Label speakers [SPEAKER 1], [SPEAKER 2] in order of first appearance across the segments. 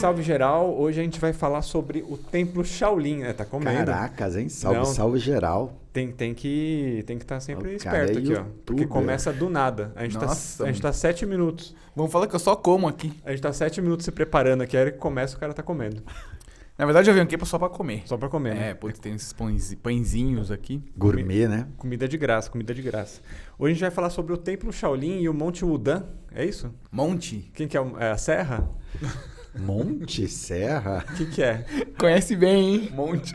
[SPEAKER 1] salve geral. Hoje a gente vai falar sobre o Templo Shaolin, né? Tá comendo.
[SPEAKER 2] Caracas, hein? Salve,
[SPEAKER 1] Não.
[SPEAKER 2] salve geral.
[SPEAKER 1] Tem que estar sempre
[SPEAKER 2] O cara
[SPEAKER 1] esperto
[SPEAKER 2] é
[SPEAKER 1] aqui, ó.
[SPEAKER 2] youtuber.
[SPEAKER 1] Porque começa do nada. A gente tá 7 minutos.
[SPEAKER 3] Vamos falar que eu só como aqui.
[SPEAKER 1] A gente tá 7 minutos se preparando aqui. Aí a hora que começa, o cara tá comendo.
[SPEAKER 3] Na verdade, eu venho aqui só pra comer.
[SPEAKER 1] Só pra comer, né?
[SPEAKER 3] Putz, tem esses pãezinhos aqui.
[SPEAKER 2] Gourmet, né?
[SPEAKER 1] Comida de graça, comida de graça. Hoje a gente vai falar sobre o Templo Shaolin e o Monte Wudan. É isso?
[SPEAKER 3] Monte.
[SPEAKER 1] Quem que é? É a Serra?
[SPEAKER 2] Monte, serra.
[SPEAKER 1] O que é?
[SPEAKER 3] Conhece bem, hein? Monte.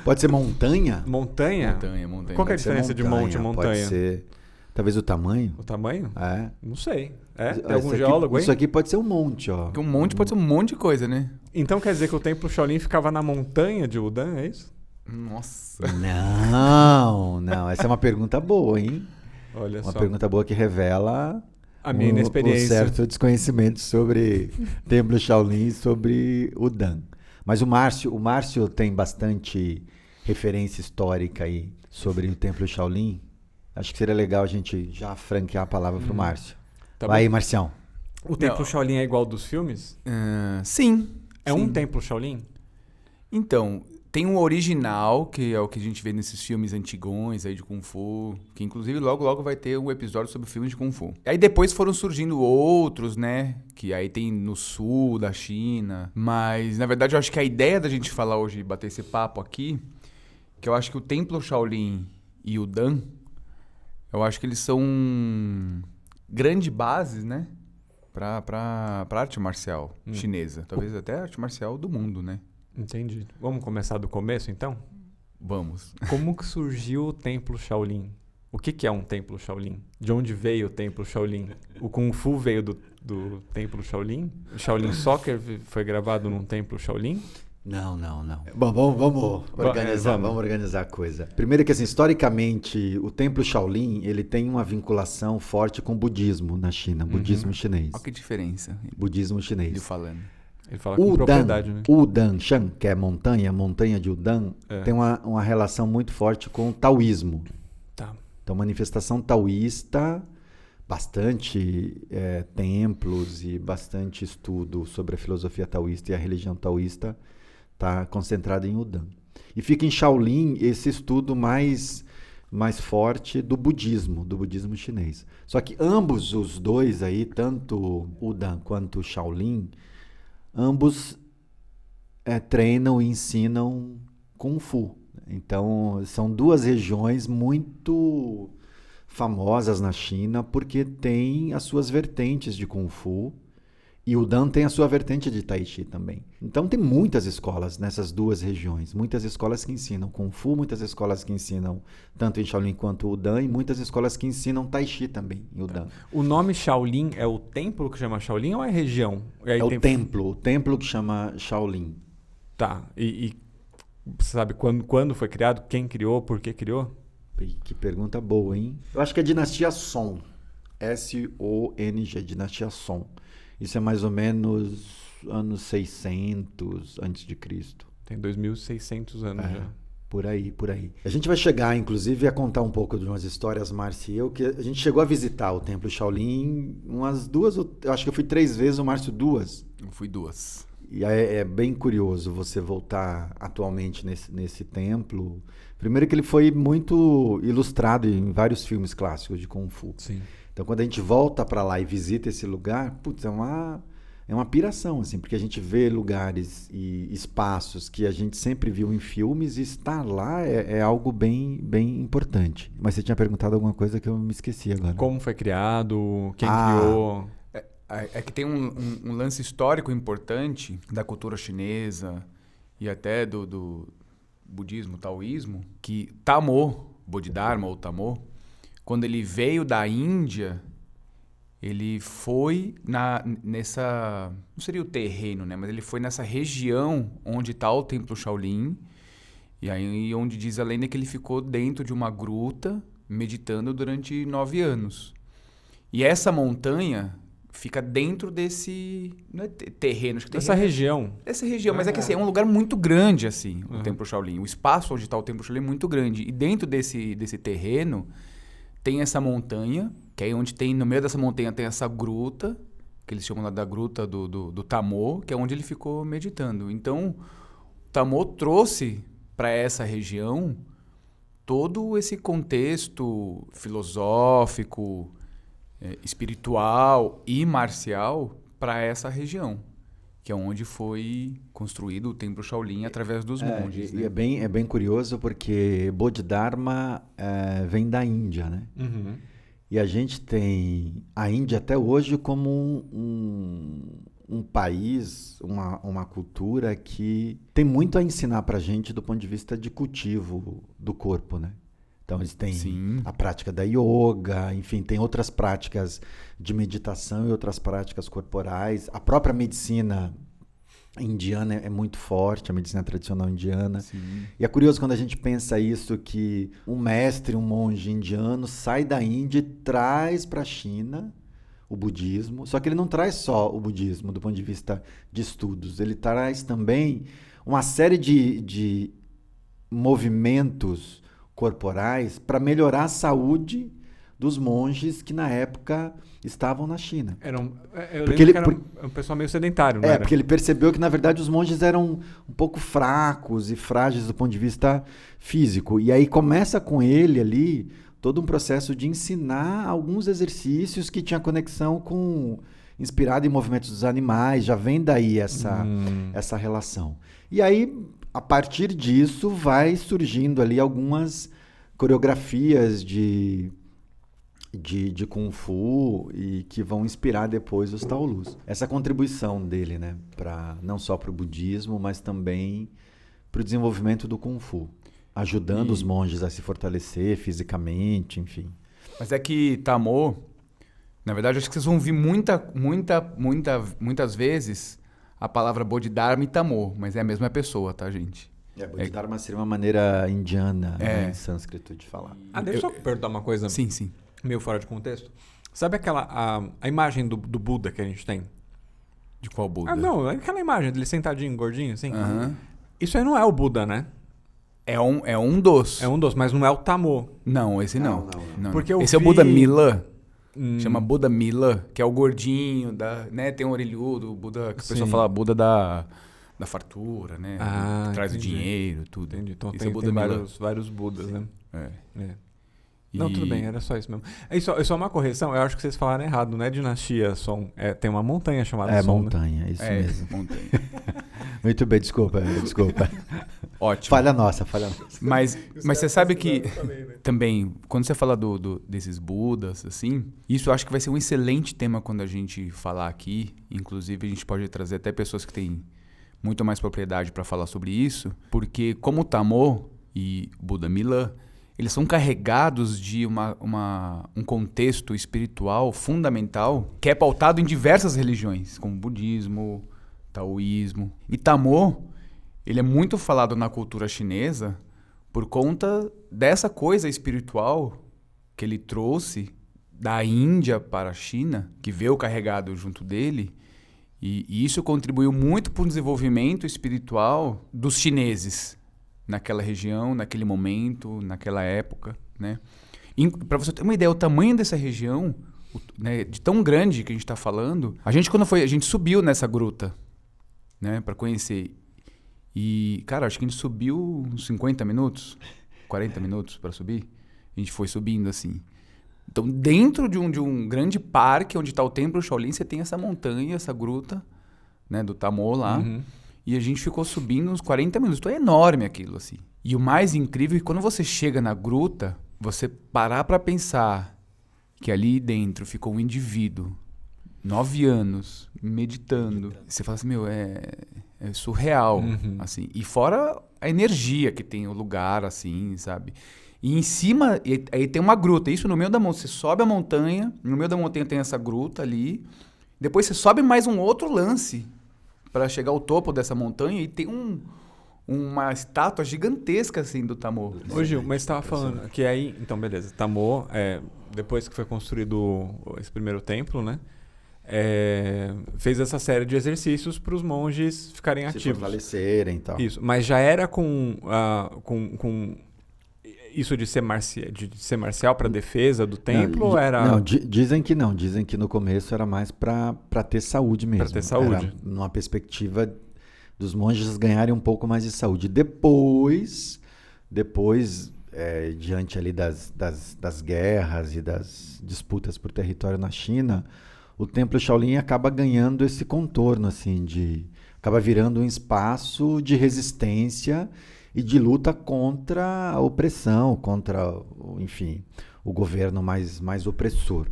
[SPEAKER 2] Pode ser montanha?
[SPEAKER 1] Montanha?
[SPEAKER 3] Montanha.
[SPEAKER 1] Qual que é a
[SPEAKER 2] Pode ser
[SPEAKER 1] diferença de monte e montanha?
[SPEAKER 2] Pode ser, talvez o tamanho.
[SPEAKER 1] O tamanho?
[SPEAKER 2] É.
[SPEAKER 1] Não sei. É? Tem
[SPEAKER 2] Isso
[SPEAKER 1] algum
[SPEAKER 2] aqui-
[SPEAKER 1] geólogo aí?
[SPEAKER 2] Isso aqui pode ser um monte, ó.
[SPEAKER 3] Porque um monte pode ser um monte de coisa, né?
[SPEAKER 1] Então quer dizer que o Templo Shaolin ficava na montanha de Wudan, é isso?
[SPEAKER 3] Nossa.
[SPEAKER 2] Não. Essa é uma pergunta boa, hein?
[SPEAKER 1] Olha
[SPEAKER 2] Uma
[SPEAKER 1] só.
[SPEAKER 2] pergunta boa que revela
[SPEAKER 1] A minha inexperiência.
[SPEAKER 2] um certo desconhecimento sobre Templo Shaolin e sobre o Dan. Mas o Márcio tem bastante referência histórica aí sobre o Templo Shaolin. Acho que seria legal a gente já franquear a palavra pro Márcio.
[SPEAKER 1] Tá
[SPEAKER 2] Vai aí,
[SPEAKER 1] bom.
[SPEAKER 2] Marcião.
[SPEAKER 1] O Templo
[SPEAKER 3] Não.
[SPEAKER 1] Shaolin é igual dos filmes?
[SPEAKER 3] Sim.
[SPEAKER 1] É
[SPEAKER 3] Sim.
[SPEAKER 1] um Templo Shaolin?
[SPEAKER 3] Então, tem um original, que é o que a gente vê nesses filmes antigões aí de Kung Fu, que inclusive logo vai ter um episódio sobre filmes de Kung Fu. Aí depois foram surgindo outros, né? Que aí tem no sul da China. Mas, na verdade, eu acho que a ideia da gente falar hoje, bater esse papo aqui, que eu acho que o Templo Shaolin e o Dan, eu acho que eles são grandes bases, né? Pra arte marcial chinesa. Talvez até a arte marcial do mundo, né?
[SPEAKER 1] Entendi. Vamos começar do começo, então?
[SPEAKER 3] Vamos.
[SPEAKER 1] Como que surgiu o Templo Shaolin? O que é um Templo Shaolin? De onde veio o Templo Shaolin? O Kung Fu veio do Templo Shaolin? O Shaolin Soccer foi gravado num Templo Shaolin?
[SPEAKER 2] Não. Bom, vamos organizar,
[SPEAKER 1] vamos.
[SPEAKER 2] vamos organizar a coisa. Primeiro que, assim, historicamente, o Templo Shaolin, ele tem uma vinculação forte com o budismo na China, budismo chinês.
[SPEAKER 3] Olha que diferença
[SPEAKER 2] Budismo
[SPEAKER 3] ele
[SPEAKER 2] chinês.
[SPEAKER 3] falando.
[SPEAKER 1] Ele fala com propriedade, né?
[SPEAKER 2] Udanshan, que é montanha de Udan,
[SPEAKER 1] É.
[SPEAKER 2] tem uma relação muito forte com o taoísmo.
[SPEAKER 1] Tá.
[SPEAKER 2] Então, manifestação taoísta, bastante templos e bastante estudo sobre a filosofia taoísta e a religião taoísta está concentrado em Udan. E fica em Shaolin esse estudo mais forte do budismo chinês. Só que ambos os dois aí, tanto Udan quanto Shaolin, ambos treinam e ensinam Kung Fu. Então, são duas regiões muito famosas na China porque têm as suas vertentes de Kung Fu e o Dan tem a sua vertente de Tai Chi também. Então, tem muitas escolas nessas duas regiões. Muitas escolas que ensinam Kung Fu, muitas escolas que ensinam tanto em Shaolin quanto o Dan e muitas escolas que ensinam Tai Chi também em Udan.
[SPEAKER 1] O nome Shaolin é o templo que chama Shaolin ou é região? E aí
[SPEAKER 2] É
[SPEAKER 1] tem-
[SPEAKER 2] o templo que chama Shaolin.
[SPEAKER 1] Tá. E você sabe quando foi criado? Quem criou? Por que criou?
[SPEAKER 2] Ih, que pergunta boa, hein? Eu acho que é a dinastia Song. S-O-N-G, dinastia Song. Isso é mais ou menos anos 600 antes de Cristo.
[SPEAKER 1] Tem 2.600 anos já.
[SPEAKER 2] Por aí. A gente vai chegar, inclusive, a contar um pouco de umas histórias, Márcio e eu, que a gente chegou a visitar o Templo Shaolin umas duas, eu acho que eu fui 3 vezes, o Márcio 2.
[SPEAKER 3] Eu fui 2.
[SPEAKER 2] E é bem curioso você voltar atualmente nesse templo. Primeiro que ele foi muito ilustrado em vários filmes clássicos de Kung Fu.
[SPEAKER 1] Sim.
[SPEAKER 2] Então, quando a gente volta para lá e visita esse lugar, putz, é uma piração, assim, porque a gente vê lugares e espaços que a gente sempre viu em filmes e estar lá é algo bem, bem importante. Mas você tinha perguntado alguma coisa que eu me esqueci agora.
[SPEAKER 1] Como foi criado? Quem
[SPEAKER 2] Ah.
[SPEAKER 1] criou?
[SPEAKER 3] É que tem um lance histórico importante da cultura chinesa e até do budismo, taoísmo, que Tamo, Bodhidharma ou Tamo, quando ele veio da Índia, ele foi nessa... Não seria o terreno, né? Mas ele foi nessa região onde está o Templo Shaolin. E aí onde diz a lenda que ele ficou dentro de uma gruta meditando durante 9 anos. E essa montanha fica dentro desse... Não é terreno, acho que
[SPEAKER 1] Essa região.
[SPEAKER 3] Essa região, mas é que assim, é um lugar muito grande, assim, o Templo Shaolin. O espaço onde está o Templo Shaolin é muito grande. E dentro desse terreno tem essa montanha, que é onde tem, no meio dessa montanha tem essa gruta, que eles chamam lá da gruta do Tamô, que é onde ele ficou meditando. Então, Tamô trouxe para essa região todo esse contexto filosófico, espiritual e marcial para essa região, que é onde foi construído o Templo Shaolin através dos monges.
[SPEAKER 2] E
[SPEAKER 3] né?
[SPEAKER 2] é bem curioso porque Bodhidharma vem da Índia, né?
[SPEAKER 1] Uhum.
[SPEAKER 2] E a gente tem a Índia até hoje como um país, uma cultura que tem muito a ensinar pra gente do ponto de vista de cultivo do corpo, né? Então eles têm
[SPEAKER 3] Sim.
[SPEAKER 2] a prática da yoga, enfim, tem outras práticas de meditação e outras práticas corporais. A própria medicina indiana é muito forte, a medicina tradicional indiana.
[SPEAKER 3] Sim.
[SPEAKER 2] E é curioso quando a gente pensa isso, que um mestre, um monge indiano sai da Índia e traz para a China o budismo, só que ele não traz só o budismo do ponto de vista de estudos, ele traz também uma série de movimentos corporais para melhorar a saúde dos monges que na época estavam na China.
[SPEAKER 1] Porque ele era um pessoal meio sedentário, não era?
[SPEAKER 2] Porque ele percebeu que, na verdade, os monges eram um pouco fracos e frágeis do ponto de vista físico. E aí começa com ele ali todo um processo de ensinar alguns exercícios que tinha conexão com... inspirado em movimentos dos animais, já vem daí essa relação. E aí, a partir disso, vai surgindo ali algumas coreografias de Kung Fu e que vão inspirar depois os Taolus. Essa contribuição dele, né, não só para o budismo, mas também para o desenvolvimento do Kung Fu, ajudando os monges a se fortalecer fisicamente, enfim.
[SPEAKER 3] Mas é que Tamô, na verdade, acho que vocês vão ouvir muitas vezes a palavra Bodhidharma e Tamô, mas é a mesma pessoa, tá, gente?
[SPEAKER 2] Bodhidharma seria uma maneira indiana, né, em sânscrito de falar.
[SPEAKER 1] Deixa eu perguntar uma coisa.
[SPEAKER 3] Sim, sim.
[SPEAKER 1] Meio fora de contexto. Sabe a imagem do Buda que a gente tem?
[SPEAKER 3] De qual Buda?
[SPEAKER 1] Não, aquela imagem dele sentadinho, gordinho, assim.
[SPEAKER 3] Uhum.
[SPEAKER 1] Isso aí não é o Buda, né?
[SPEAKER 3] É um dos.
[SPEAKER 1] É um dos, mas não é o Tamô.
[SPEAKER 3] Não, esse não.
[SPEAKER 2] Não.
[SPEAKER 1] Porque
[SPEAKER 3] esse é o Buda Mila.
[SPEAKER 1] Chama
[SPEAKER 3] Buda Mila, que é o gordinho, né? Tem um orelhudo, o Buda, que o pessoal
[SPEAKER 1] Sim.
[SPEAKER 3] fala Buda da fartura, né?
[SPEAKER 1] Ah,
[SPEAKER 3] que traz
[SPEAKER 1] entendi.
[SPEAKER 3] o dinheiro, tudo.
[SPEAKER 1] Entendi. Então
[SPEAKER 3] Esse
[SPEAKER 1] tem,
[SPEAKER 3] é o Buda
[SPEAKER 1] tem
[SPEAKER 3] Mila.
[SPEAKER 1] vários Budas, né?
[SPEAKER 3] É.
[SPEAKER 1] Não, tudo bem, era só isso mesmo. Só uma correção, eu acho que vocês falaram errado, não é dinastia Song, tem uma montanha chamada Song.
[SPEAKER 2] Montanha, isso mesmo.
[SPEAKER 3] Montanha.
[SPEAKER 2] Muito bem, desculpa.
[SPEAKER 3] Ótimo.
[SPEAKER 2] Falha nossa.
[SPEAKER 3] Mas você sabe que também, quando você fala desses Budas, assim, isso eu acho que vai ser um excelente tema quando a gente falar aqui. Inclusive, a gente pode trazer até pessoas que têm muito mais propriedade para falar sobre isso, porque como o Tamô e o Buda Mila, eles são carregados de um contexto espiritual fundamental que é pautado em diversas religiões, como budismo, taoísmo. E Tamô, ele é muito falado na cultura chinesa por conta dessa coisa espiritual que ele trouxe da Índia para a China, que veio carregado junto dele, e isso contribuiu muito para o desenvolvimento espiritual dos chineses naquela região, naquele momento, naquela época, né? Para você ter uma ideia, o tamanho dessa região, né, de tão grande que a gente está falando, a gente subiu nessa gruta, né, para conhecer. E, cara, acho que a gente subiu uns 50 minutos, 40 minutos para subir. A gente foi subindo assim. Então, dentro de um grande parque onde está o Templo Shaolin, você tem essa montanha, essa gruta, né, do Tamô lá.
[SPEAKER 1] Uhum.
[SPEAKER 3] E a gente ficou subindo uns 40 minutos. Então é enorme aquilo, assim. E o mais incrível é que quando você chega na gruta, você parar para pensar que ali dentro ficou um indivíduo, 9 anos, meditando. Você fala assim, é surreal, assim. E fora a energia que tem o lugar, assim, sabe? E em cima, aí tem uma gruta. Isso no meio da montanha. Você sobe a montanha, no meio da montanha tem essa gruta ali. Depois você sobe mais um outro lance para chegar ao topo dessa montanha e tem uma estátua gigantesca, assim, do Tamô.
[SPEAKER 1] Ô Gil, mas você estava falando que aí... Então, beleza. Tamô, depois que foi construído esse primeiro templo, né? Fez essa série de exercícios para os monges ficarem
[SPEAKER 2] Se
[SPEAKER 1] ativos.
[SPEAKER 2] fortalecerem e tal.
[SPEAKER 1] Isso. Mas já era Isso de ser marcial para defesa do templo ou era...
[SPEAKER 2] Não, dizem que não. Dizem que no começo era mais para ter saúde mesmo.
[SPEAKER 1] Para ter saúde.
[SPEAKER 2] Era numa perspectiva dos monges ganharem um pouco mais de saúde. Depois diante ali das guerras e das disputas por território na China, o Templo Shaolin acaba ganhando esse contorno, assim, acaba virando um espaço de resistência e de luta contra a opressão, contra, enfim, o governo mais opressor.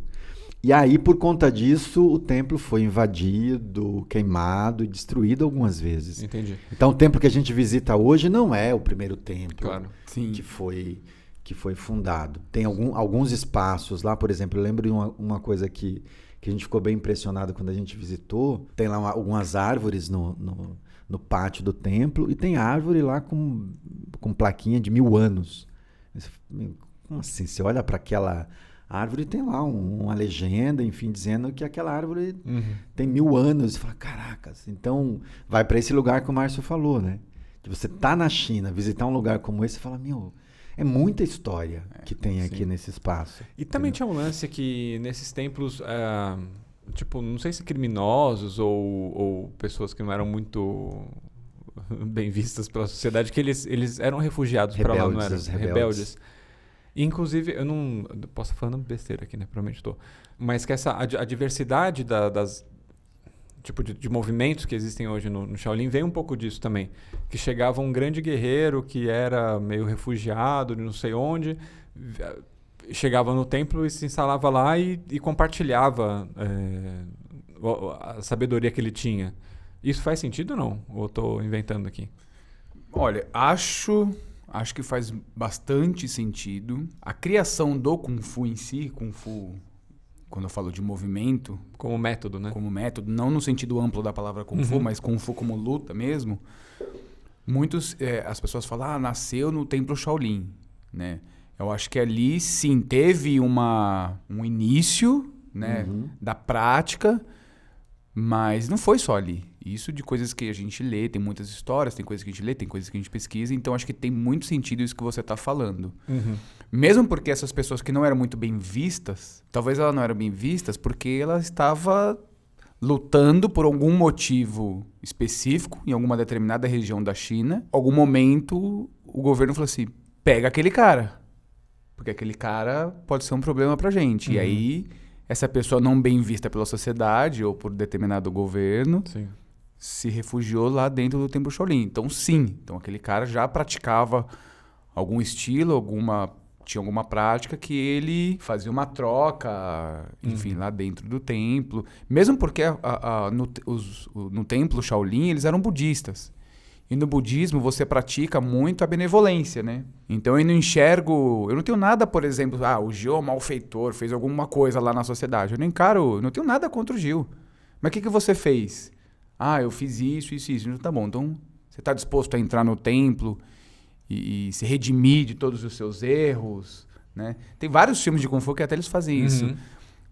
[SPEAKER 2] E aí, por conta disso, o templo foi invadido, queimado e destruído algumas vezes.
[SPEAKER 1] Entendi.
[SPEAKER 2] Então, o templo que a gente visita hoje não é o primeiro templo
[SPEAKER 3] Sim.
[SPEAKER 2] que foi fundado. Tem alguns espaços lá, por exemplo, eu lembro de uma coisa que a gente ficou bem impressionado quando a gente visitou. Tem lá algumas árvores no pátio do templo e tem árvore lá com plaquinha de 1000 anos. Como assim? Você olha para aquela árvore e tem lá uma legenda, enfim, dizendo que aquela árvore tem 1000 anos. E fala, caracas. Então, vai para esse lugar que o Márcio falou, né? Que você tá na China, visitar um lugar como esse e fala, é muita história que tem aqui nesse espaço.
[SPEAKER 1] E também tinha um lance que nesses templos, tipo, não sei se criminosos ou pessoas que não eram muito bem vistas pela sociedade, que eles eram refugiados para lá, não eram? Rebeldes. Inclusive, eu não... Posso estar falando besteira aqui, né? Provavelmente estou. Mas que a diversidade das tipo de movimentos que existem hoje no Shaolin vem um pouco disso também. Que chegava um grande guerreiro que era meio refugiado de não sei onde, chegava no templo e se instalava lá e compartilhava a sabedoria que ele tinha. Isso faz sentido ou não? Ou estou inventando aqui?
[SPEAKER 3] Olha, acho que faz bastante sentido. A criação do Kung Fu em si, Kung Fu, quando eu falo de movimento...
[SPEAKER 1] Como método, né?
[SPEAKER 3] Como método, não no sentido amplo da palavra Kung Fu, mas Kung Fu como luta mesmo. As pessoas falam, nasceu no Templo Shaolin, né? Eu acho que ali, sim, teve um início, né, da prática, mas não foi só ali. Isso de coisas que a gente lê, tem muitas histórias, tem coisas que a gente lê, tem coisas que a gente pesquisa, então acho que tem muito sentido isso que você está falando. Mesmo porque essas pessoas que não eram muito bem vistas, talvez elas não eram bem vistas porque ela estava lutando por algum motivo específico em alguma determinada região da China. Em algum momento o governo falou assim, pega aquele cara, porque aquele cara pode ser um problema pra gente. E aí essa pessoa não bem vista pela sociedade ou por determinado governo...
[SPEAKER 1] Sim.
[SPEAKER 3] Se refugiou lá dentro do Templo Shaolin. Então, sim. Então, aquele cara já praticava algum estilo, tinha alguma prática que ele fazia uma troca, enfim, lá dentro do templo. Mesmo porque no Templo Shaolin eles eram budistas. E no budismo você pratica muito a benevolência, né? Então, eu não tenho nada, por exemplo, o Gil é um malfeitor, fez alguma coisa lá na sociedade. Eu não tenho nada contra o Gil. Mas o que você fez? Eu fiz isso. Tá bom, então você está disposto a entrar no templo e se redimir de todos os seus erros, né? Tem vários filmes de Kung Fu que até eles fazem isso.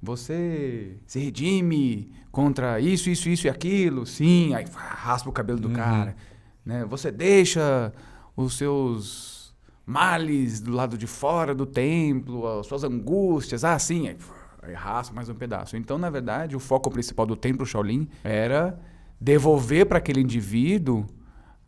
[SPEAKER 3] Você se redime contra isso e aquilo, sim, aí raspa o cabelo do cara, né? Você deixa os seus males do lado de fora do templo, as suas angústias, sim, aí raspa mais um pedaço. Então, na verdade, o foco principal do Templo Shaolin era devolver para aquele indivíduo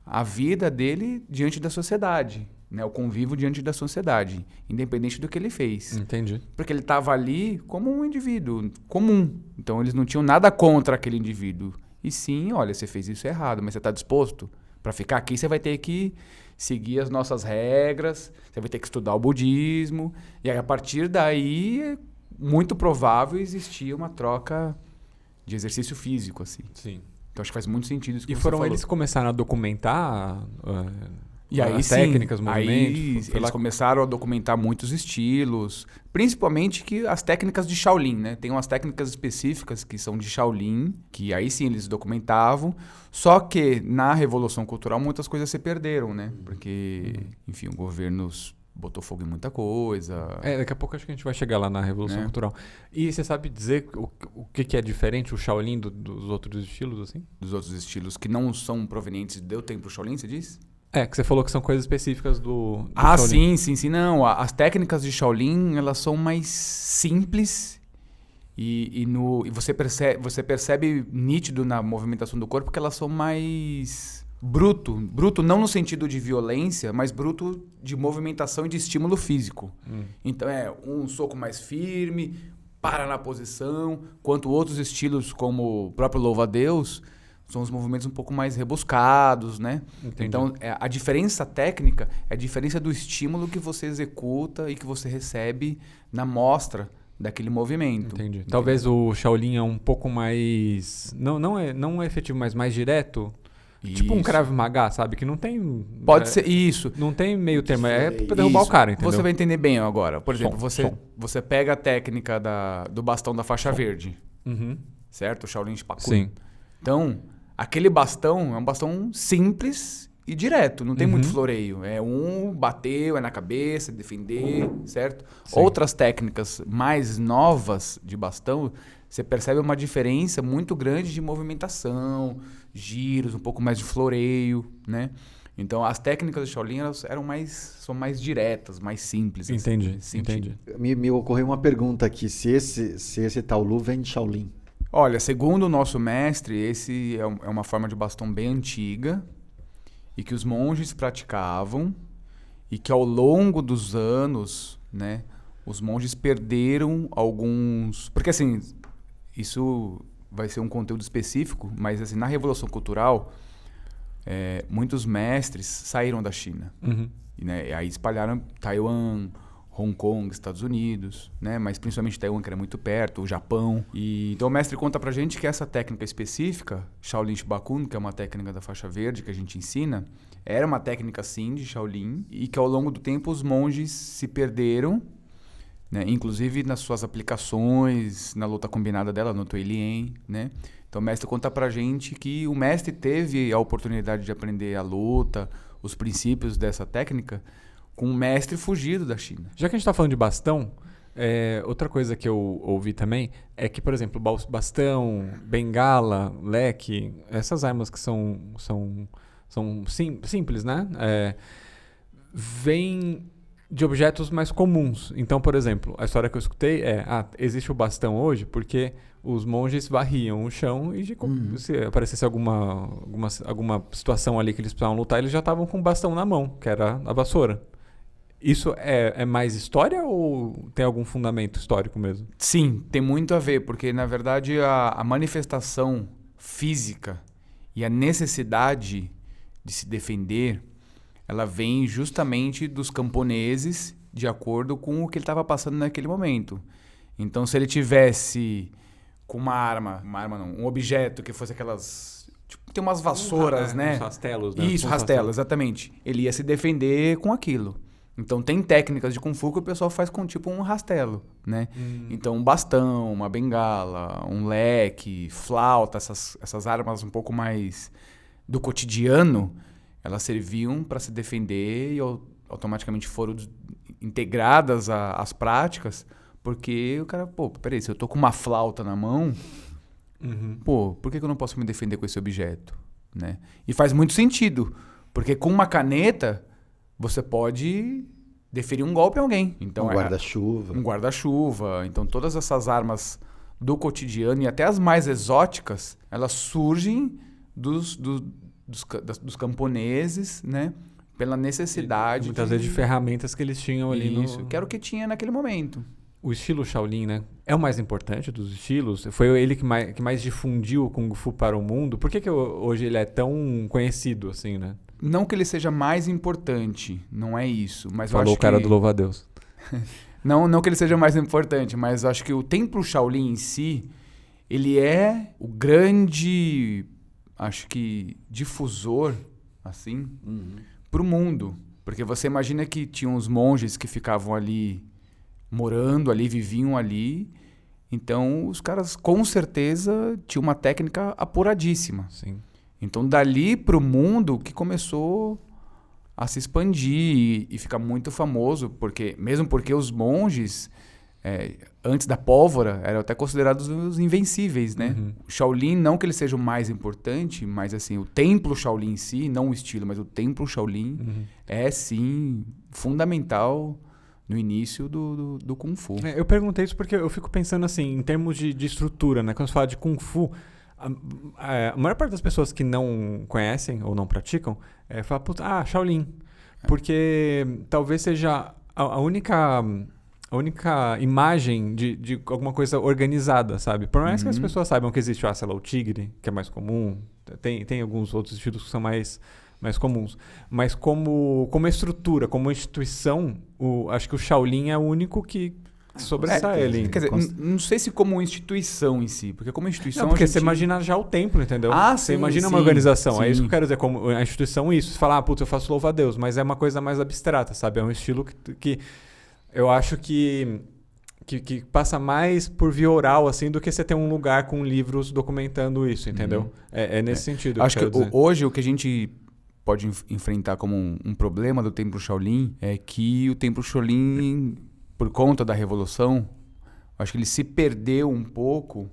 [SPEAKER 3] a vida dele diante da sociedade, né? O convívio diante da sociedade, independente do que ele fez.
[SPEAKER 1] Entendi.
[SPEAKER 3] Porque ele estava ali como um indivíduo comum. Então, eles não tinham nada contra aquele indivíduo. E sim, olha, você fez isso errado, mas você está disposto? Para ficar aqui, você vai ter que seguir as nossas regras, você vai ter que estudar o budismo. E aí, a partir daí, é muito provável existir uma troca de exercício físico, assim.
[SPEAKER 1] Sim.
[SPEAKER 3] Então, acho que faz muito sentido isso que
[SPEAKER 1] você
[SPEAKER 3] falou.
[SPEAKER 1] Eles começaram a documentar
[SPEAKER 3] e aí,
[SPEAKER 1] as técnicas, movimentos?
[SPEAKER 3] Eles começaram a documentar muitos estilos, principalmente as técnicas de Shaolin, né? Tem umas técnicas específicas que são de Shaolin, que aí sim eles documentavam, só que na Revolução Cultural muitas coisas se perderam, né? Porque, enfim, o governo botou fogo em muita coisa.
[SPEAKER 1] Daqui a pouco acho que a gente vai chegar lá na Revolução Cultural. E você sabe dizer o que é diferente o Shaolin dos outros estilos, assim?
[SPEAKER 3] Dos outros estilos que não são provenientes do Templo Shaolin, você diz?
[SPEAKER 1] Que você falou que são coisas específicas do
[SPEAKER 3] Ah,
[SPEAKER 1] Shaolin.
[SPEAKER 3] sim. Não, as técnicas de Shaolin, elas são mais simples e você percebe nítido na movimentação do corpo que elas são mais bruto não no sentido de violência, mas bruto de movimentação e de estímulo físico. Então é um soco mais firme, para na posição, quanto outros estilos como o próprio louva-a-Deus são os movimentos um pouco mais rebuscados, né?
[SPEAKER 1] Entendi.
[SPEAKER 3] Então, a diferença técnica é a diferença do estímulo que você executa e que você recebe na mostra daquele movimento.
[SPEAKER 1] Entendi. Talvez o Shaolin é um pouco mais... Não é efetivo, mas mais direto. Tipo um
[SPEAKER 3] Isso.
[SPEAKER 1] Krav Maga, sabe? Que não tem...
[SPEAKER 3] Pode ser isso.
[SPEAKER 1] Não tem meio termo. É
[SPEAKER 2] Isso.
[SPEAKER 1] pra derrubar o cara, entendeu?
[SPEAKER 3] Você vai entender bem agora. Por exemplo,
[SPEAKER 1] Som.
[SPEAKER 3] você pega a técnica do bastão da faixa verde,
[SPEAKER 1] Uhum.
[SPEAKER 3] certo? O Shaolin Shipakun.
[SPEAKER 1] Sim.
[SPEAKER 3] Então, aquele bastão é um bastão simples e direto, não tem muito floreio. É bateu, é na cabeça, defender, certo?
[SPEAKER 1] Sim.
[SPEAKER 3] Outras técnicas mais novas de bastão, você percebe uma diferença muito grande de movimentação, giros, um pouco mais de floreio, né? Então, as técnicas de Shaolin elas são mais diretas, mais simples. assim,
[SPEAKER 1] Entendi,
[SPEAKER 3] nesse sentido.
[SPEAKER 1] entendi.
[SPEAKER 2] Me ocorreu uma pergunta aqui, se esse Taolu vem de Shaolin.
[SPEAKER 3] Olha, segundo o nosso mestre, esse é uma forma de bastão bem antiga e que os monges praticavam e que ao longo dos anos, né, os monges perderam alguns... Porque assim, isso vai ser um conteúdo específico, mas assim, na Revolução Cultural, muitos mestres saíram da China.
[SPEAKER 1] Uhum.
[SPEAKER 3] E aí espalharam Taiwan, Hong Kong, Estados Unidos, né? Mas principalmente Taiwan, que era muito perto, o Japão. Então o mestre conta pra gente que essa técnica específica, Shaolin Shipakun, que é uma técnica da faixa verde que a gente ensina, era uma técnica sim de Shaolin e que ao longo do tempo os monges se perderam, né? Inclusive nas suas aplicações, na luta combinada dela, no Tui Lien, né? Então o mestre conta pra gente que o mestre teve a oportunidade de aprender a luta, os princípios dessa técnica, com um mestre fugido da China.
[SPEAKER 1] Já que a gente tá falando de bastão, outra coisa que eu ouvi também é que, por exemplo, bastão, bengala, leque, essas armas que são simples, né? Vêm de objetos mais comuns. Então, por exemplo, a história que eu escutei existe o bastão hoje porque os monges varriam o chão e se aparecesse alguma situação ali que eles precisavam lutar, eles já estavam com o bastão na mão, que era a vassoura. Isso é mais história ou tem algum fundamento histórico mesmo?
[SPEAKER 3] Sim, tem muito a ver, porque na verdade a manifestação física e a necessidade de se defender, ela vem justamente dos camponeses de acordo com o que ele estava passando naquele momento. Então, se ele tivesse com um objeto que fosse aquelas... Tipo, tem umas vassouras, né?
[SPEAKER 1] Os rastelos, né?
[SPEAKER 3] Isso, rastelo, exatamente. Ele ia se defender com aquilo. Então, tem técnicas de Kung Fu que o pessoal faz com tipo um rastelo, né? Então, um bastão, uma bengala, um leque, flauta, essas armas um pouco mais do cotidiano, elas serviam para se defender e automaticamente foram integradas às práticas, porque o cara, peraí, se eu tô com uma flauta na mão, por que eu não posso me defender com esse objeto, né? E faz muito sentido, porque com uma caneta você pode deferir um golpe a alguém. Então,
[SPEAKER 2] Um guarda-chuva.
[SPEAKER 3] Um guarda-chuva. Então, todas essas armas do cotidiano e até as mais exóticas, elas surgem dos camponeses, né? Pela necessidade.
[SPEAKER 1] Muitas vezes de ferramentas que eles tinham ali
[SPEAKER 3] Isso, que era o que tinha naquele momento.
[SPEAKER 1] O estilo Shaolin, né? É o mais importante dos estilos. Foi ele que mais difundiu o Kung Fu para o mundo. Por que hoje ele é tão conhecido assim, né?
[SPEAKER 3] Não que ele seja mais importante, não é isso. Mas
[SPEAKER 1] Falou
[SPEAKER 3] eu acho
[SPEAKER 1] o cara
[SPEAKER 3] que...
[SPEAKER 1] do louva-a-Deus.
[SPEAKER 3] Não que ele seja mais importante, mas eu acho que o Templo Shaolin em si, ele é o grande, acho que, difusor, assim, para o mundo. Porque você imagina que tinha uns monges que ficavam ali, morando ali, viviam ali. Então, os caras, com certeza, tinham uma técnica apuradíssima.
[SPEAKER 1] Sim.
[SPEAKER 3] Então, dali para o mundo que começou a se expandir e ficar muito famoso, mesmo porque os monges antes da pólvora, eram até considerados os invencíveis, né?
[SPEAKER 1] Uhum.
[SPEAKER 3] O Shaolin, não que ele seja o mais importante, mas assim, o templo Shaolin em si, não o estilo, mas o templo Shaolin é sim fundamental no início do Kung Fu.
[SPEAKER 1] Eu perguntei isso porque eu fico pensando assim, em termos de estrutura, né? Quando você fala de Kung Fu, a maior parte das pessoas que não conhecem ou não praticam, fala, puta, Shaolin. Porque talvez seja a única imagem de alguma coisa organizada, sabe? Por mais que as pessoas saibam que existe sei lá, o tigre, que é mais comum, tem alguns outros estilos que são mais comuns, mas como estrutura, como instituição, acho que o Shaolin é o único que sobressai ali.
[SPEAKER 3] Quer dizer, não sei se como instituição em si, porque como instituição...
[SPEAKER 1] Não, porque você imagina já o templo, entendeu? Você imagina uma organização, é isso que eu quero dizer, como a instituição isso. Você fala, eu faço louva a Deus, mas é uma coisa mais abstrata, sabe? É um estilo que eu acho que passa mais por via oral, assim, do que você ter um lugar com livros documentando isso, entendeu? É nesse sentido.
[SPEAKER 3] Acho que hoje o que a gente pode enfrentar como um problema do templo Shaolin é que o templo Shaolin, por conta da revolução, acho que ele se perdeu um pouco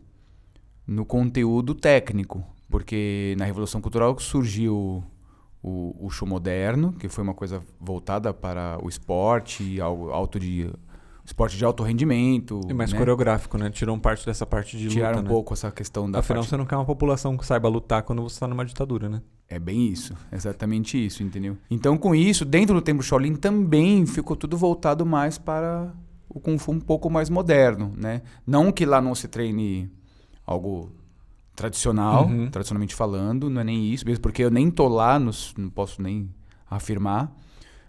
[SPEAKER 3] no conteúdo técnico, porque na Revolução Cultural surgiu o show moderno, que foi uma coisa voltada para o esporte, esporte de alto rendimento.
[SPEAKER 1] E mais coreográfico, né? Tirou parte dessa parte de luta,
[SPEAKER 3] Tiraram um pouco essa questão da
[SPEAKER 1] Afinal, você não quer uma população que saiba lutar quando você está numa ditadura, né?
[SPEAKER 3] É bem isso, exatamente isso, entendeu? Então, com isso, dentro do templo Shaolin também ficou tudo voltado mais para o Kung Fu um pouco mais moderno, né? Não que lá não se treine algo tradicional, tradicionalmente falando, não é nem isso, mesmo porque eu nem tô lá, não posso nem afirmar,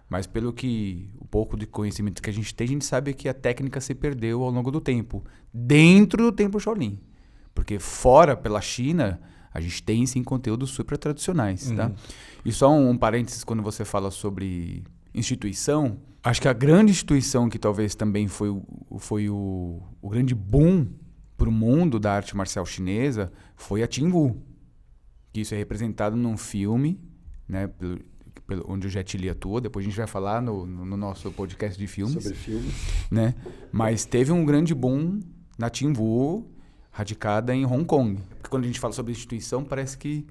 [SPEAKER 3] mas pelo que o pouco de conhecimento que a gente tem, a gente sabe que a técnica se perdeu ao longo do tempo, dentro do templo Shaolin. Porque fora, pela China, a gente tem sim conteúdos super tradicionais, tá? E só um parênteses, quando você fala sobre instituição, acho que a grande instituição que talvez também foi o grande boom para o mundo da arte marcial chinesa foi a Tim Wu. Que isso é representado num filme, né, onde o Jet Li atua. Depois a gente vai falar no nosso podcast de filmes.
[SPEAKER 2] Sobre filmes.
[SPEAKER 3] Né? Mas teve um grande boom na Tim Wu, radicada em Hong Kong. Porque quando a gente fala sobre instituição, parece que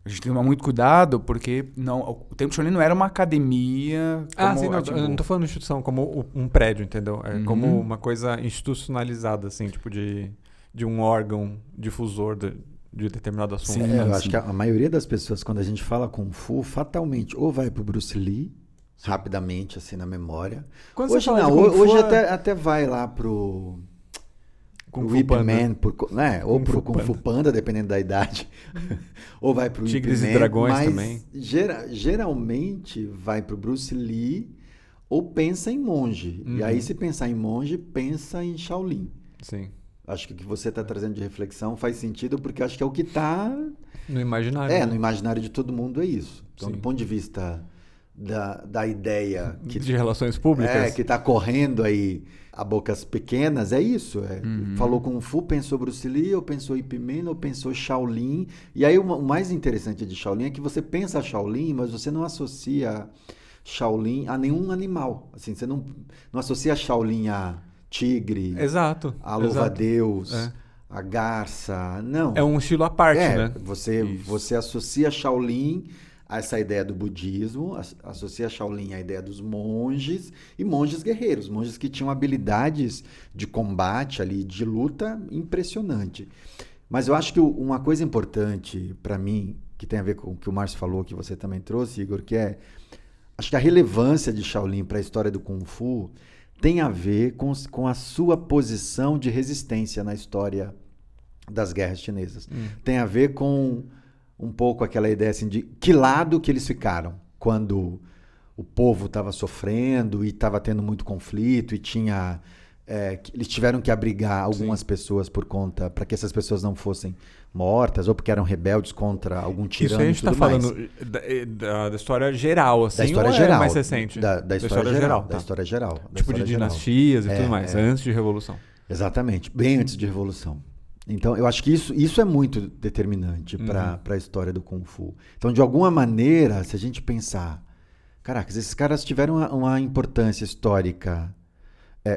[SPEAKER 3] a gente tem que tomar muito cuidado, porque o Templo Shaolin não era uma academia como
[SPEAKER 1] sim, eu não tô falando de instituição como um prédio, entendeu? É como uma coisa institucionalizada, assim, tipo de um órgão difusor de determinado assunto.
[SPEAKER 2] Sim, eu acho que a maioria das pessoas, quando a gente fala Kung Fu, fatalmente ou vai pro Bruce Lee, rapidamente, assim, na memória.
[SPEAKER 1] Quando
[SPEAKER 2] hoje
[SPEAKER 1] você
[SPEAKER 2] não, hoje até vai lá pro...
[SPEAKER 1] Kung Fu
[SPEAKER 2] Ip
[SPEAKER 1] Panda.
[SPEAKER 2] Man, né? Ou pro Kung Fu Panda, dependendo da idade. Ou vai pro
[SPEAKER 1] Tigres
[SPEAKER 2] Ip Man,
[SPEAKER 1] e Dragões
[SPEAKER 2] mas
[SPEAKER 1] também.
[SPEAKER 2] Geralmente vai pro Bruce Lee ou pensa em monge. E aí, se pensar em monge, pensa em Shaolin.
[SPEAKER 1] Sim.
[SPEAKER 2] Acho que o que você está trazendo de reflexão faz sentido, porque acho que é o que está...
[SPEAKER 1] No imaginário.
[SPEAKER 2] no imaginário de todo mundo é isso. Então,
[SPEAKER 1] Sim.
[SPEAKER 2] do ponto de vista da ideia...
[SPEAKER 1] De relações públicas.
[SPEAKER 2] que está correndo aí a bocas pequenas, é isso. Falou Kung Fu, pensou Bruce Lee, ou pensou Ip Man, ou pensou Shaolin. E aí o mais interessante de Shaolin é que você pensa Shaolin, mas você não associa Shaolin a nenhum animal. Assim, você não associa Shaolin a tigre,
[SPEAKER 1] Exato.
[SPEAKER 2] a louva-a-Deus, a garça. Não.
[SPEAKER 1] É um estilo à parte, né?
[SPEAKER 2] Você associa Shaolin a essa ideia do budismo, associa Shaolin à ideia dos monges e monges guerreiros, monges que tinham habilidades de combate ali, de luta impressionante. Mas eu acho que uma coisa importante para mim, que tem a ver com o que o Márcio falou, que você também trouxe, Igor, que acho que a relevância de Shaolin para a história do Kung Fu tem a ver com a sua posição de resistência na história das guerras chinesas. Tem a ver com um pouco aquela ideia assim de que lado que eles ficaram quando o povo estava sofrendo e estava tendo muito conflito e eles tiveram que abrigar algumas pessoas por conta, para que essas pessoas não fossem mortas ou porque eram rebeldes contra algum tirano. Isso
[SPEAKER 1] a gente está falando da história geral, assim,
[SPEAKER 2] da história
[SPEAKER 1] ou
[SPEAKER 2] geral,
[SPEAKER 1] mais recente?
[SPEAKER 2] Da história geral.
[SPEAKER 1] Tá.
[SPEAKER 2] Da história geral.
[SPEAKER 1] Tipo de dinastias e tudo mais, antes de Revolução.
[SPEAKER 2] Exatamente, bem antes de Revolução. Então, eu acho que isso é muito determinante para a história do Kung Fu. Então, de alguma maneira, se a gente pensar, caracas, esses caras tiveram uma importância histórica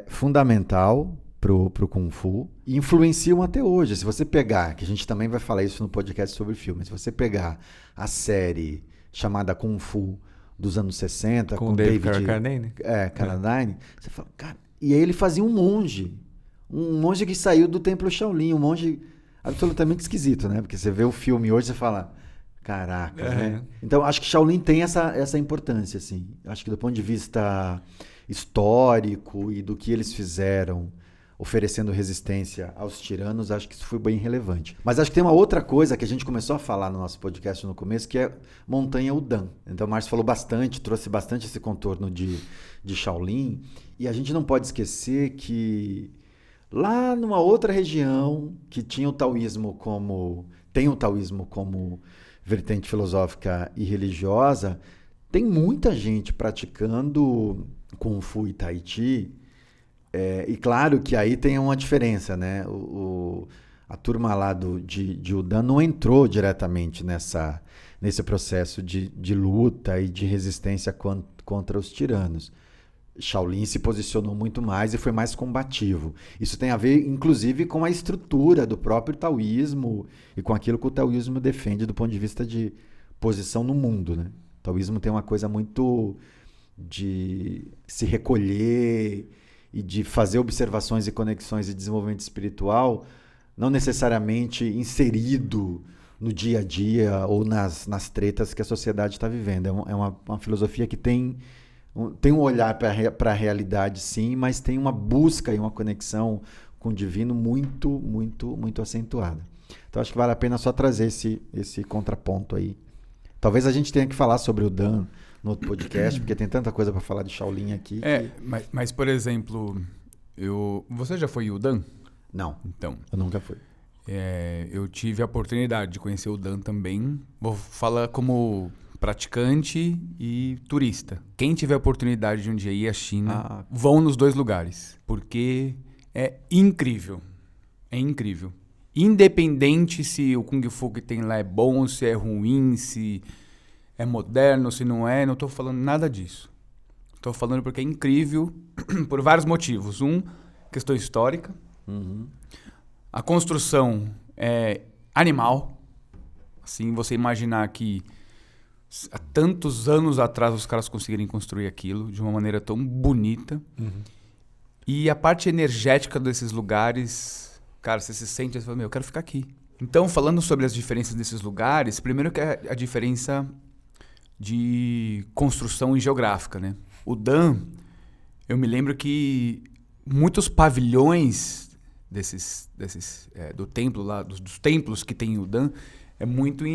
[SPEAKER 2] fundamental pro Kung Fu, e influenciam até hoje. Se você pegar, que a gente também vai falar isso no podcast sobre filmes, se você pegar a série chamada Kung Fu dos anos 60,
[SPEAKER 1] Com o David Carradine?
[SPEAKER 2] Carradine, você fala, cara, e aí ele fazia um monge que saiu do Templo Shaolin, um monge absolutamente esquisito, né? Porque você vê o filme hoje e você fala, caraca, né? Então, acho que Shaolin tem essa importância, assim. Acho que do ponto de vista histórico e do que eles fizeram oferecendo resistência aos tiranos, acho que isso foi bem relevante. Mas acho que tem uma outra coisa que a gente começou a falar no nosso podcast no começo, que é Montanha Udan. Então o Márcio falou bastante, trouxe bastante esse contorno de Shaolin, e a gente não pode esquecer que lá numa outra região que tinha o taoísmo como vertente filosófica e religiosa, tem muita gente praticando Kung Fu e Tai Chi. E claro que aí tem uma diferença, né? A turma lá de Udan não entrou diretamente nesse processo de luta e de resistência contra os tiranos. Shaolin se posicionou muito mais e foi mais combativo. Isso tem a ver, inclusive, com a estrutura do próprio taoísmo e com aquilo que o taoísmo defende do ponto de vista de posição no mundo, né? O taoísmo tem uma coisa muito de se recolher e de fazer observações e conexões de desenvolvimento espiritual, não necessariamente inserido no dia a dia ou nas tretas que a sociedade está vivendo. É uma filosofia que tem um olhar para a realidade, sim, mas tem uma busca e uma conexão com o divino muito, muito, muito acentuada. Então, acho que vale a pena só trazer esse contraponto aí. Talvez a gente tenha que falar sobre o Dan no outro podcast, porque tem tanta coisa para falar de Shaolin aqui.
[SPEAKER 3] Mas, por exemplo, você já foi Udan?
[SPEAKER 2] Não,
[SPEAKER 3] então,
[SPEAKER 2] eu nunca fui.
[SPEAKER 3] Eu tive a oportunidade de conhecer o Dan também. Vou falar como praticante e turista. Quem tiver a oportunidade de um dia ir à China, vão nos dois lugares, porque é incrível. É incrível. Independente se o Kung Fu que tem lá é bom, se é ruim, se é moderno, se não é, não estou falando nada disso. Estou falando porque é incrível por vários motivos. Questão histórica.
[SPEAKER 2] Uhum.
[SPEAKER 3] A construção é animal. Assim, você imaginar que há tantos anos atrás os caras conseguirem construir aquilo de uma maneira tão bonita.
[SPEAKER 1] Uhum.
[SPEAKER 3] E a parte energética desses lugares, cara, você se sente e fala, eu quero ficar aqui. Então, falando sobre as diferenças desses lugares, primeiro que é a diferença de construção e geográfica, né? O Dan, eu me lembro que muitos pavilhões do templo lá, dos templos que tem o Dan, é muito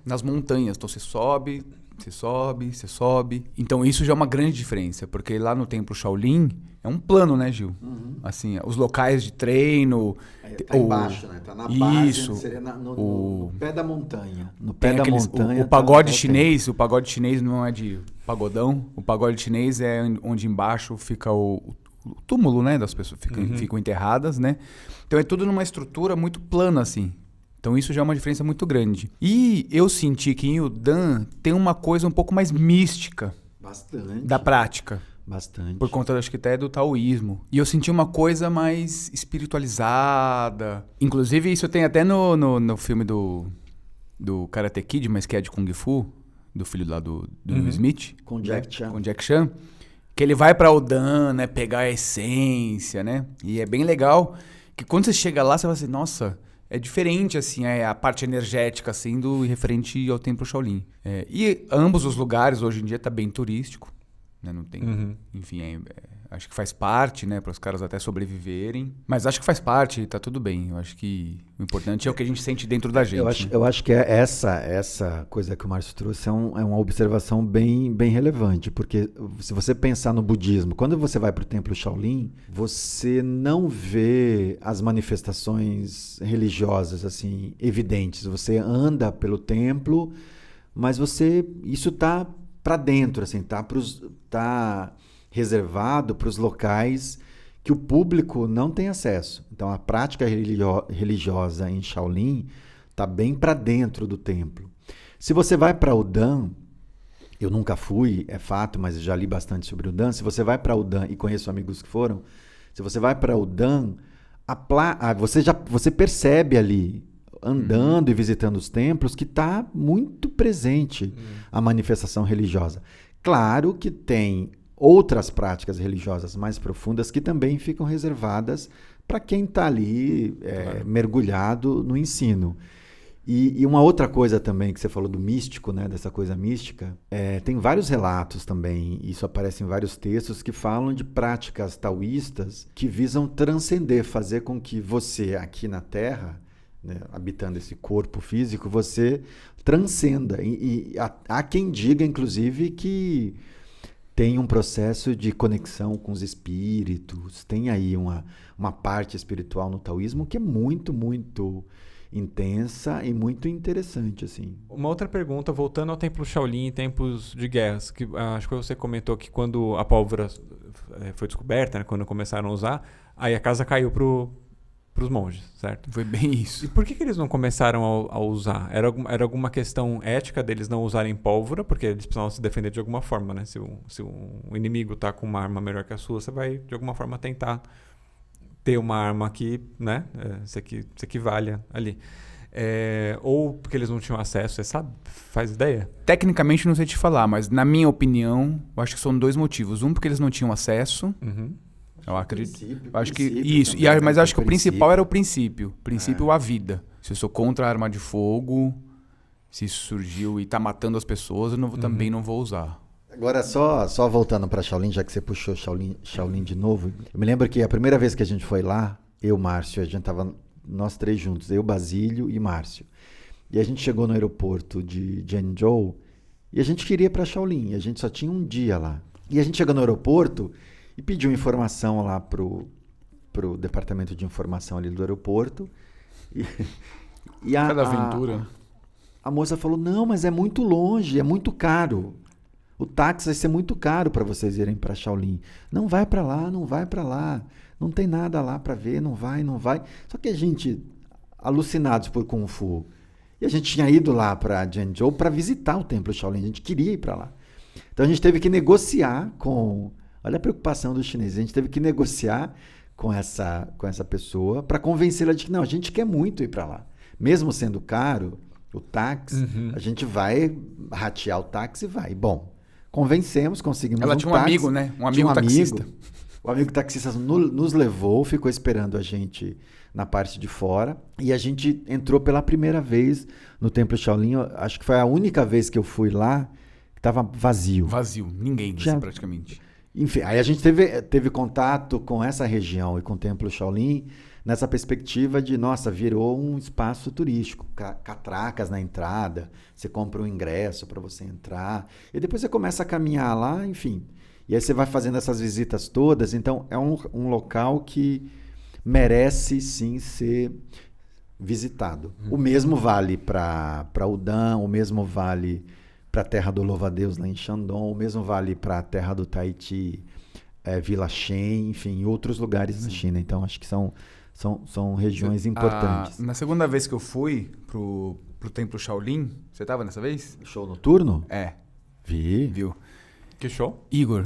[SPEAKER 3] nas montanhas. Então você sobe. Então isso já é uma grande diferença, porque lá no templo Shaolin é um plano, né, Gil?
[SPEAKER 2] Uhum.
[SPEAKER 3] Assim, os locais de treino.
[SPEAKER 2] Tá embaixo, né? Tá na base, seria no pé da montanha. No pé da montanha.
[SPEAKER 3] O pagode chinês, o pagode chinês não é de pagodão. O pagode chinês é onde embaixo fica o túmulo, né, das pessoas ficam enterradas, né? Então é tudo numa estrutura muito plana, assim. Então isso já é uma diferença muito grande. E eu senti que em Udan tem uma coisa um pouco mais mística.
[SPEAKER 2] Bastante.
[SPEAKER 3] Da prática.
[SPEAKER 2] Bastante.
[SPEAKER 3] Por conta, acho que até do taoísmo. E eu senti uma coisa mais espiritualizada. Inclusive isso tem até no filme do Karate Kid, mas que é de Kung Fu, do filho lá do Will Smith.
[SPEAKER 2] Com Jack Chan.
[SPEAKER 3] Com Jack Chan. Que ele vai pra Udan, né, pegar a essência, né? E é bem legal que quando você chega lá, você fala assim, nossa, é diferente, assim, a parte energética, assim, do referente ao Templo Shaolin. E ambos os lugares, hoje em dia, tá bem turístico, né? Não tem, enfim, acho que faz parte, né, para os caras até sobreviverem. Mas acho que faz parte, tá tudo bem. Eu acho que o importante é o que a gente sente dentro da gente.
[SPEAKER 2] Eu acho que essa coisa que o Márcio trouxe é uma observação bem, bem relevante, porque se você pensar no budismo, quando você vai para o Templo Shaolin, você não vê as manifestações religiosas assim evidentes. Você anda pelo templo, mas isso tá para dentro, assim, tá reservado para os locais que o público não tem acesso. Então, a prática religiosa em Shaolin está bem para dentro do templo. Se você vai para Udan, eu nunca fui, é fato, mas já li bastante sobre Udan. Se você vai para Udan e conheço amigos que foram, Se você vai para Udan, você percebe ali, andando e visitando os templos, que está muito presente a manifestação religiosa. Claro que tem outras práticas religiosas mais profundas que também ficam reservadas para quem está ali mergulhado no ensino. E uma outra coisa também que você falou do místico, né, dessa coisa mística, tem vários relatos também, isso aparece em vários textos, que falam de práticas taoístas que visam transcender, fazer com que você aqui na Terra, né, habitando esse corpo físico, você transcenda. E há quem diga, inclusive, que tem um processo de conexão com os espíritos, tem aí uma parte espiritual no taoísmo que é muito, muito intensa e muito interessante, assim.
[SPEAKER 1] Uma outra pergunta, voltando ao Templo Shaolin em tempos de guerras, que acho que você comentou que quando a pólvora foi descoberta, né, quando começaram a usar, aí a casa caiu pros monges, certo?
[SPEAKER 3] Foi bem isso.
[SPEAKER 1] E por que eles não começaram a usar? Era alguma questão ética deles não usarem pólvora? Porque eles precisavam se defender de alguma forma, né? Se o inimigo está com uma arma melhor que a sua, você vai, de alguma forma, tentar ter uma arma que, né, se equivalha ali. Ou porque eles não tinham acesso, você sabe? Faz ideia?
[SPEAKER 3] Tecnicamente não sei te falar, mas na minha opinião, eu acho que são 2 motivos. Um, porque eles não tinham acesso. Eu acredito. Acho que isso.
[SPEAKER 2] Também,
[SPEAKER 3] Mas acho que o
[SPEAKER 2] princípio.
[SPEAKER 3] principal era o princípio. Princípio a vida. Se eu sou contra a arma de fogo, se isso surgiu e está matando as pessoas, eu também não vou usar.
[SPEAKER 2] Agora, só voltando para Shaolin, já que você puxou Shaolin de novo, eu me lembro que a primeira vez que a gente foi lá, eu, Márcio, a gente tava nós 3 juntos, eu, Basílio e Márcio. E a gente chegou no aeroporto de Zhengzhou e a gente queria ir para Shaolin, a gente só tinha um dia lá. E a gente chegou no aeroporto e pediu informação lá pro departamento de informação ali do aeroporto. E
[SPEAKER 3] Cada aventura.
[SPEAKER 2] A moça falou, não, mas é muito longe, é muito caro. O táxi vai ser muito caro para vocês irem para Shaolin. Não vai para lá, não vai para lá. Não tem nada lá para ver, não vai. Só que a gente, alucinados por Kung Fu, e a gente tinha ido lá para Zhengzhou para visitar o Templo Shaolin, a gente queria ir para lá. Então a gente teve que negociar com... Olha a preocupação dos chineses. A gente teve que negociar com essa pessoa para convencê-la de que não, a gente quer muito ir para lá. Mesmo sendo caro, o táxi, a gente vai ratear o táxi e vai. Bom, convencemos, conseguimos
[SPEAKER 3] Ela tinha um
[SPEAKER 2] táxi.
[SPEAKER 3] amigo, né? Um amigo taxista.
[SPEAKER 2] O amigo taxista nos levou, ficou esperando a gente na parte de fora. E a gente entrou pela primeira vez no Templo Shaolin. Acho que foi a única vez que eu fui lá que estava vazio.
[SPEAKER 3] Vazio, ninguém praticamente.
[SPEAKER 2] Enfim, aí a gente teve contato com essa região e com o Templo Shaolin nessa perspectiva de, nossa, virou um espaço turístico, catracas na entrada, você compra um ingresso para você entrar, e depois você começa a caminhar lá, enfim. E aí você vai fazendo essas visitas todas, então é um local que merece sim ser visitado. O mesmo vale para Udan, o mesmo vale para a terra do Louva-a-Deus lá em Shandong, o mesmo vale para a terra do Tahiti, Vila Shen, enfim, outros lugares na China. Então acho que são regiões importantes.
[SPEAKER 3] Na segunda vez que eu fui pro Templo Shaolin, você estava nessa vez?
[SPEAKER 2] Show noturno?
[SPEAKER 3] Viu?
[SPEAKER 1] Que show?
[SPEAKER 3] Igor,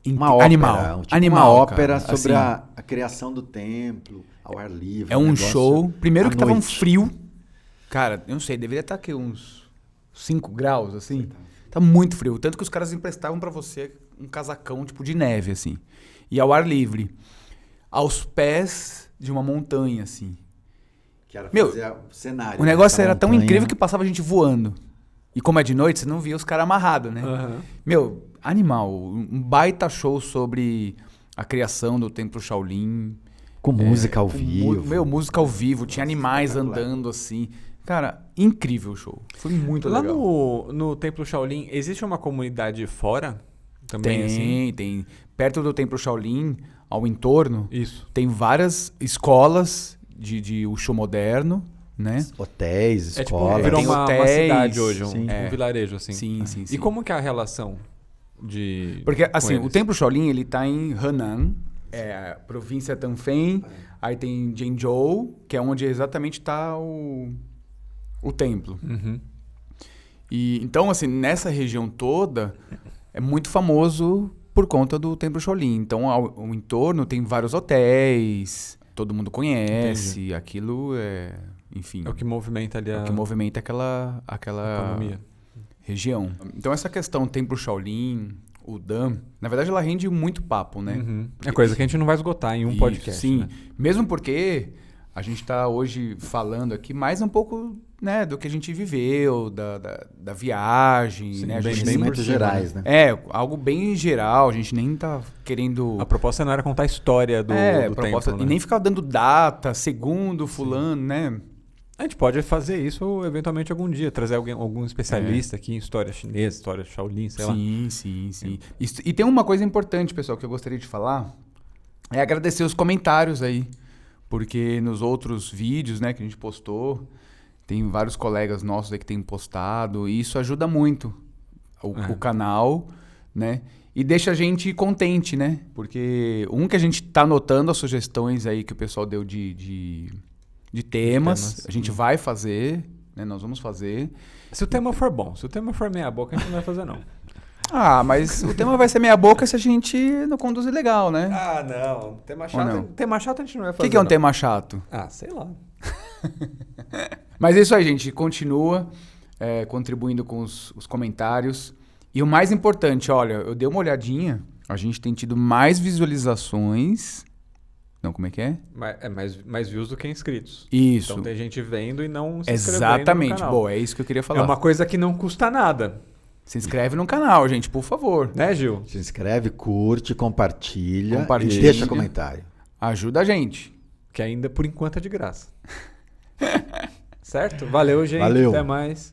[SPEAKER 2] uma ópera,
[SPEAKER 3] animal.
[SPEAKER 2] Uma ópera
[SPEAKER 3] cara,
[SPEAKER 2] sobre
[SPEAKER 3] assim,
[SPEAKER 2] a criação do templo, ao ar livre.
[SPEAKER 3] É um show. Primeiro que tava um
[SPEAKER 2] noite.
[SPEAKER 3] frio. Cara, eu não sei, deveria estar aqui uns 5 graus, assim. Tá muito frio. Tanto que os caras emprestavam pra você um casacão, tipo, de neve, assim. E ao ar livre. Aos pés de uma montanha, assim.
[SPEAKER 2] Que era
[SPEAKER 3] Meu,
[SPEAKER 2] fazer o cenário.
[SPEAKER 3] O negócio
[SPEAKER 2] dessa
[SPEAKER 3] era tão
[SPEAKER 2] montanha.
[SPEAKER 3] incrível que passava a gente voando. E como é de noite, você não via os caras amarrados, né? Meu, animal. Um baita show sobre a criação do Templo Shaolin.
[SPEAKER 2] Com música ao vivo.
[SPEAKER 3] Música ao vivo. Tinha animais andando, assim. Cara, incrível o show. Foi muito
[SPEAKER 1] Lá
[SPEAKER 3] legal.
[SPEAKER 1] no Templo Shaolin, existe uma comunidade fora? Também, assim?
[SPEAKER 3] Tem. Perto do Templo Shaolin, ao entorno,
[SPEAKER 1] Isso.
[SPEAKER 3] tem várias escolas de Wushu moderno, né?
[SPEAKER 2] Hotéis,
[SPEAKER 1] É tipo,
[SPEAKER 2] escolas.
[SPEAKER 1] virou
[SPEAKER 3] Tem
[SPEAKER 1] uma
[SPEAKER 3] hotéis,
[SPEAKER 1] cidade hoje,
[SPEAKER 2] sim.
[SPEAKER 1] um vilarejo, assim.
[SPEAKER 3] Sim.
[SPEAKER 1] E como que é a relação de...
[SPEAKER 3] Porque,
[SPEAKER 1] com
[SPEAKER 3] assim,
[SPEAKER 1] eles?
[SPEAKER 3] o Templo Shaolin, ele tá em Henan, a província Tanfen, aí tem Zhengzhou, que é onde exatamente tá o templo. E, então, assim, nessa região toda, é muito famoso por conta do Templo Shaolin. Então, o entorno tem vários hotéis, todo mundo conhece, aquilo é... Enfim,
[SPEAKER 1] É o que movimenta ali
[SPEAKER 3] o que movimenta aquela
[SPEAKER 1] economia.
[SPEAKER 3] região. Então, essa questão Templo Shaolin, o Dan, na verdade, ela rende muito papo, né?
[SPEAKER 1] Uhum. É coisa que a gente não vai esgotar em um podcast.
[SPEAKER 3] Sim,
[SPEAKER 1] né?
[SPEAKER 3] mesmo porque a gente está hoje falando aqui mais um pouco, né, do que a gente viveu, da viagem,
[SPEAKER 1] Sim,
[SPEAKER 3] né? A
[SPEAKER 1] bem-
[SPEAKER 3] gente
[SPEAKER 1] bem
[SPEAKER 3] nem-
[SPEAKER 1] por
[SPEAKER 2] Conhecimentos
[SPEAKER 1] cima,
[SPEAKER 2] gerais, né?
[SPEAKER 3] É, algo bem geral, a gente nem tá querendo...
[SPEAKER 1] A proposta não era contar a história do
[SPEAKER 3] proposta,
[SPEAKER 1] templo,
[SPEAKER 3] e
[SPEAKER 1] né?
[SPEAKER 3] nem ficar dando data, segundo, fulano, né?
[SPEAKER 1] A gente pode fazer isso eventualmente algum dia, trazer algum especialista aqui em história chinesa, história Shaolin, sei lá.
[SPEAKER 3] Sim. E tem uma coisa importante, pessoal, que eu gostaria de falar, é agradecer os comentários aí, porque nos outros vídeos, né, que a gente postou, tem vários colegas nossos aí que têm postado, e isso ajuda muito o canal, né? E deixa a gente contente, né? Porque que a gente tá anotando as sugestões aí que o pessoal deu de temas, a gente vai fazer, né? Nós vamos fazer.
[SPEAKER 1] Se o tema for bom, se o tema for meia boca, a gente não vai fazer não.
[SPEAKER 3] Ah, mas o tema vai ser meia boca se a gente não conduzir legal, né?
[SPEAKER 1] Ah, não. Tema
[SPEAKER 3] não?
[SPEAKER 1] Tema chato a gente não vai
[SPEAKER 3] O
[SPEAKER 1] fazer.
[SPEAKER 3] que é um
[SPEAKER 1] não.
[SPEAKER 3] tema chato?
[SPEAKER 1] Ah, sei lá.
[SPEAKER 3] Mas é isso aí, gente. Continua contribuindo com os comentários. E o mais importante, olha, eu dei uma olhadinha. A gente tem tido mais visualizações. Não, como é que é?
[SPEAKER 1] Mais views do que inscritos.
[SPEAKER 3] Isso.
[SPEAKER 1] Então tem gente vendo e não se inscrevendo
[SPEAKER 3] Exatamente.
[SPEAKER 1] no canal.
[SPEAKER 3] Boa, é isso que eu queria falar.
[SPEAKER 1] É uma coisa que não custa nada.
[SPEAKER 3] Se inscreve no canal, gente, por favor.
[SPEAKER 1] Né, Gil?
[SPEAKER 2] Se inscreve, curte, compartilha
[SPEAKER 3] Compartilha.
[SPEAKER 2] e deixa comentário.
[SPEAKER 3] Ajuda a gente.
[SPEAKER 1] Que ainda por enquanto é de graça. Certo? Valeu, gente.
[SPEAKER 2] Valeu.
[SPEAKER 1] Até mais.